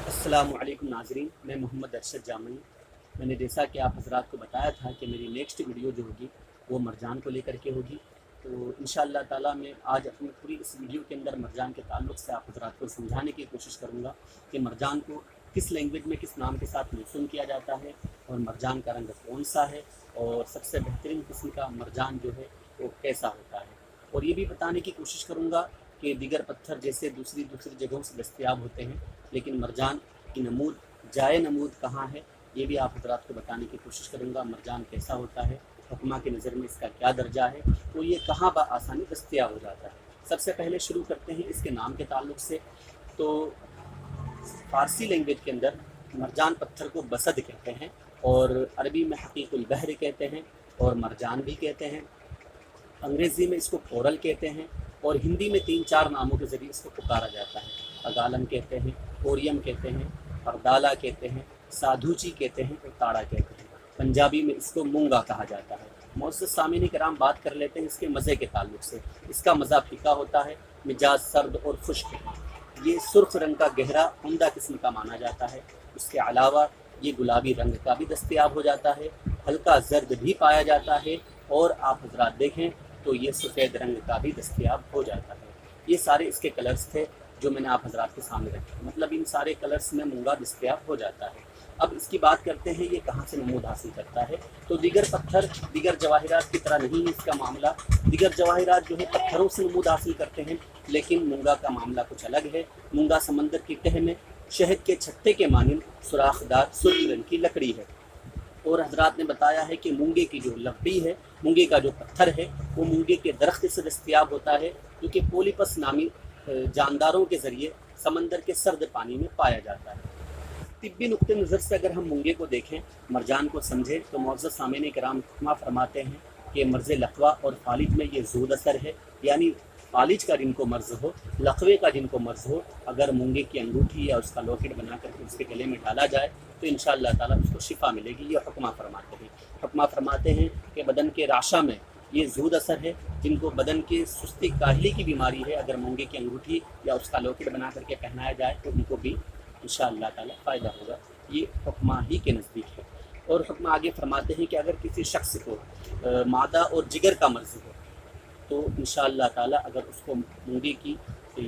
अस्सलामु अलैकुम नाज़रीन, मैं मोहम्मद अरशद जामनी। मैंने जैसा कि आप हज़रात को बताया था कि मेरी नेक्स्ट वीडियो जो होगी वो मरजान को लेकर के होगी। तो इंशाअल्लाह ताला मैं आज अपनी पूरी इस वीडियो के अंदर मरजान के ताल्लुक़ से आप हज़रात को समझाने की कोशिश करूँगा कि मरजान को किस लैंग्वेज में किस नाम के साथ मौसूम किया जाता है और मरजान का रंग कौन सा है और सबसे बेहतरीन किस्म का मरजान जो है वो कैसा होता है। और ये भी बताने की कोशिश करूँगा कि दीगर पत्थर जैसे दूसरी जगहों से दस्तयाब होते हैं, लेकिन मरजान की नमूद जाए नमूद कहाँ है ये भी आप हज़रात को बताने की कोशिश करूँगा। मरजान कैसा होता है, हुक्मा की नज़र में इसका क्या दर्जा है और ये कहाँ बआसानी दस्तयाब हो जाता है। सबसे पहले शुरू करते हैं इसके नाम के ताल्लुक़ से। तो फ़ारसी लैंग्वेज के अंदर मरजान पत्थर को बसद कहते हैं और अरबी में हकीकुल बहर कहते हैं और मरजान भी कहते हैं। अंग्रेज़ी में इसको कोरल कहते हैं और हिंदी में 3-4 नामों के ज़रिए इसको पुकारा जाता है। अगालन कहते हैं, ओरियम कहते हैं, परदाला कहते हैं, साधुची कहते हैं और ताड़ा कहते हैं। पंजाबी में इसको मूंगा कहा जाता है। मोअज़्ज़ज़ सामीन किराम, बात कर लेते हैं इसके मज़े के ताल्लुक़ से। इसका मज़ा फीका होता है, मिजाज सर्द और खुश्क है। ये सुर्ख रंग का गहरा उम्दा किस्म का माना जाता है। उसके अलावा ये गुलाबी रंग का भी दस्तयाब हो जाता है, हल्का जर्द भी पाया जाता है और आप हज़रात देखें तो ये सफ़ेद रंग का भी दस्तयाब हो जाता है। ये सारे इसके कलर्स थे जो मैंने आप हज़रात के सामने रखे। मतलब इन सारे कलर्स में मूंगा दस्तयाब हो जाता है। अब इसकी बात करते हैं ये कहाँ से नमूद हासिल करता है। तो दीगर पत्थर दीगर जवाहिरात की तरह नहीं है इसका मामला। दीगर जवाहिरात जो है पत्थरों से नमूद हासिल करते हैं, लेकिन मूंगा का मामला कुछ अलग है। मूंगा समंदर की तह में शहद के छत्ते के मानिंद सुराखदार सुर्ख रंग की लकड़ी है। और हजरात ने बताया है कि मूंगे की जो लकड़ी है, मूंगे का जो पत्थर है वो मूंगे के दरख्त से दस्तयाब होता है, जो कि पोलिपस नामी जानदारों के ज़रिए समंदर के सर्द पानी में पाया जाता है। तिब्बी नुक्ते नज़र से अगर हम मूंगे को देखें, मरजान को समझें, तो मुअज़्ज़ज़ सामीन किराम फरमाते हैं कि मर्ज़ लक़वा और फालिज में ये ज़ूद असर है। यानी फालिज का जिनको मर्ज़ हो, लक़वे का जिनको मर्ज़ हो, अगर मूंगे की अंगूठी या उसका लॉकेट बना करके उसके गले में डाला जाए तो इंशाअल्लाह ताला उसको शिफा मिलेगी। ये हुक्मा फरमाते हैं। हुक्मा फरमाते हैं कि बदन के राशा में ये ज़ूद असर है। जिनको बदन की सुस्ती काहली की बीमारी है, अगर मूंगे की अंगूठी या उसका लॉकेट बना करके पहनाया जाए तो उनको भी इंशाअल्लाह ताला फ़ायदा होगा। ये हुक्मा ही के नज़दीक है। और हुक्मा आगे फरमाते हैं कि अगर किसी शख्स को मादा और जिगर का मर्ज़ हो तो इंशाअल्लाह ताला अगर उसको मूंगे की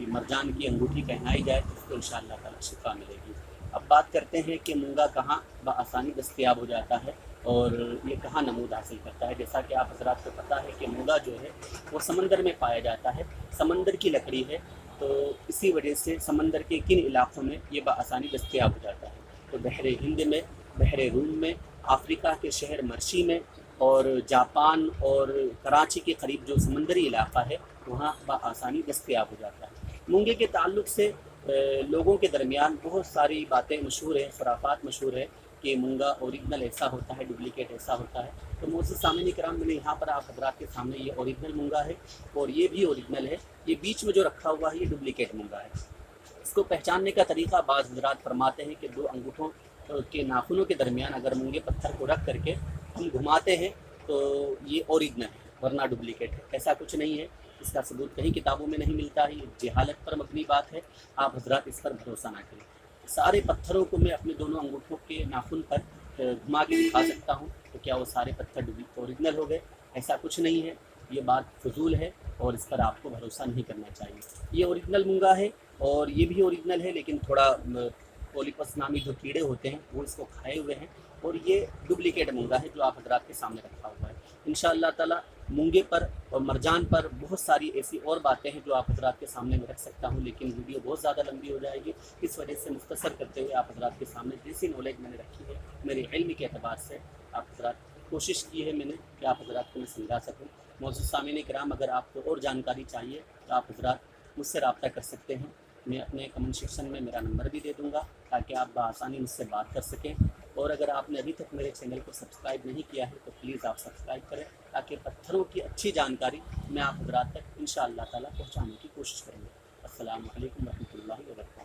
मरजान की अंगूठी पहनाई जाए तो उसको इंशाअल्लाह ताला शिफा मिलेगी। अब बात करते हैं कि मूंगा कहाँ बआसानी दस्तयाब हो जाता है और ये कहाँ नमूद हासिल करता है। जैसा कि आप हज़रात को पता है कि मूंगा जो है वो समंदर में पाया जाता है, समंदर की लकड़ी है, तो इसी वजह से समंदर के किन इलाक़ों में ये बआसानी दस्तयाब हो जाता है। तो बहर हिंद में, बहर रूम में, अफ्रीका के शहर मर्शी में और जापान और कराची के करीब जो समंदरी इलाक़ा है वहाँ बआसानी दस्तयाब हो जाता है। मूंगे के ताल्लुक़ से लोगों के दरमियान बहुत सारी बातें मशहूर हैं, खुराफात मशहूर है कि मूंगा ओरिजिनल ऐसा होता है, डुप्लिकेट ऐसा होता है। तो मुअज़्ज़ज़ सामीन किराम, मैंने यहाँ पर आप हज़रात के सामने ये ओरिजिनल मूंगा है और ये भी ओरिजिनल है। ये बीच में जो रखा हुआ है ये डुप्लिकेट मूंगा है। इसको पहचानने का तरीक़ा बाज़ हज़रात फरमाते हैं कि दो अंगूठों के नाखूनों के दरमियान अगर मूंगे पत्थर को रख करके हम घुमाते हैं तो ये ओरिजिनल है, वरना डुप्लिकेट है। ऐसा कुछ नहीं है, इसका सबूत कहीं किताबों में नहीं मिलता है। ये जहालत पर मबनी बात है, आप हज़रात इस पर भरोसा ना करें। सारे पत्थरों को मैं अपने दोनों अंगूठों के नाखून पर घुमा के दिखा सकता हूँ, तो क्या वो सारे पत्थर ओरिजिनल हो गए? ऐसा कुछ नहीं है, ये बात फजूल है और इस पर आपको भरोसा नहीं करना चाहिए। ये ओरिजिनल मूंगा है और ये भी ओरिजिनल है, लेकिन थोड़ा पोलिपस नामी जो कीड़े होते हैं वो इसको खाए हुए हैं। और ये डुप्लिकेट मूंगा है जो आप हज़रात के सामने रखा हुआ है। इंशाअल्लाह ताला मूंगे पर और मरजान पर बहुत सारी ऐसी और बातें हैं जो आप हज़रात के सामने मैं रख सकता हूँ, लेकिन वीडियो बहुत ज़्यादा लंबी हो जाएगी। इस वजह से मुख्तसर करते हुए आप हज़रात के सामने जैसी नॉलेज मैंने रखी है मेरे इल्म के अतबार से आप हज़रात कोशिश की है मैंने कि आप हज़रात को मैं समझा सकूँ। मुअज़्ज़ज़ सामीन किराम, अगर आपको और जानकारी चाहिए तो आप हज़रात मुझसे रब्ता कर सकते हैं। मैं अपने कमेंट सेक्शन में मेरा नंबर भी दे दूँगा ताकि आप बआसानी मुझसे बात कर सकें। और अगर आपने अभी तक मेरे चैनल को सब्सक्राइब नहीं किया है तो प्लीज़ आप सब्सक्राइब करें, ताकि पत्थरों की अच्छी जानकारी मैं आप हज़रात तक इंशाअल्लाह ताला पहुँचाने की कोशिश करूँगा। अस्सलामु अलैकुम रहमतुल्लाहि व बरकातहू।